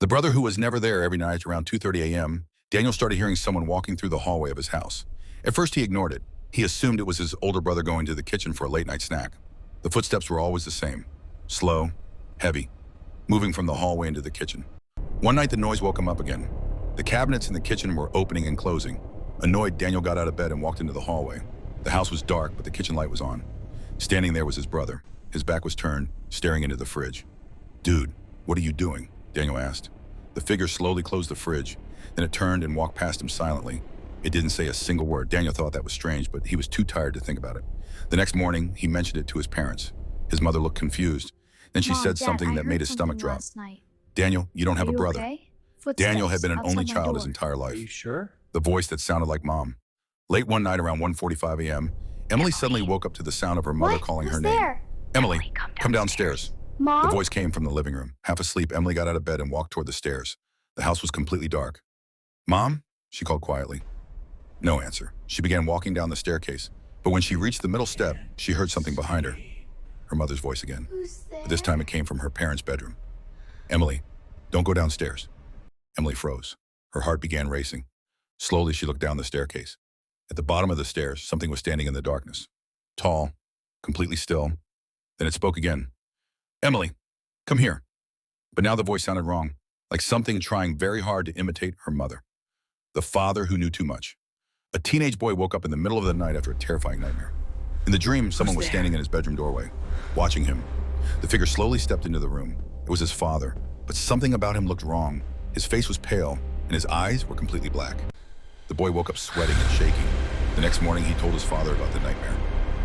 The brother who was never there every night around 2:30 a.m., Daniel started hearing someone walking through the hallway of his house. At first, he ignored it. He assumed it was his older brother going to the kitchen for a late-night snack. The footsteps were always the same, slow, heavy, moving from the hallway into the kitchen. One night, the noise woke him up again. The cabinets in the kitchen were opening and closing. Annoyed, Daniel got out of bed and walked into the hallway. The house was dark, but the kitchen light was on. Standing there was his brother. His back was turned, staring into the fridge. "Dude, what are you doing?" Daniel asked. The figure slowly closed the fridge. Then it turned and walked past him silently. It didn't say a single word. Daniel thought that was strange, but he was too tired to think about it. The next morning, he mentioned it to his parents. His mother looked confused. Then she Mom, said Dad, something I that heard made his stomach something drop. last night. "Daniel, you don't have Are a you brother." okay? Daniel had been an Footsteps only outside my child his door. entire Are life. you sure? The voice that sounded like mom. Late one night around 1:45 a.m., Emily suddenly woke up to the sound of her mother What? calling Who's her name. there? "Emily, come downstairs." Mom? The voice came from the living room. Half asleep, Emily got out of bed and walked toward the stairs. The house was completely dark. "Mom?" she called quietly. No answer. She began walking down the staircase, but when she reached the middle step, she heard something behind her. Her mother's voice again. Who's there? But this time it came from her parents' bedroom. "Emily, don't go downstairs." Emily froze. Her heart began racing. Slowly, she looked down the staircase. At the bottom of the stairs, something was standing in the darkness. Tall, completely still. Then it spoke again. "Emily, come here." But now the voice sounded wrong, like something trying very hard to imitate her mother. The father who knew too much. A teenage boy woke up in the middle of the night after a terrifying nightmare. In the dream, someone was standing in his bedroom doorway, watching him. The figure slowly stepped into the room. It was his father, but something about him looked wrong. His face was pale, and his eyes were completely black. The boy woke up sweating and shaking. The next morning, he told his father about the nightmare.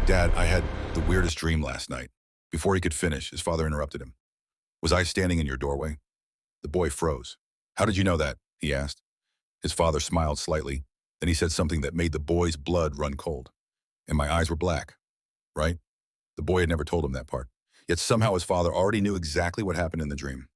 "Dad, I had the weirdest dream last night." Before he could finish, his father interrupted him. "Was I standing in your doorway?" The boy froze. "How did you know that?" he asked. His father smiled slightly. Then he said something that made the boy's blood run cold. "And my eyes were black, right?" The boy had never told him that part. Yet somehow his father already knew exactly what happened in the dream.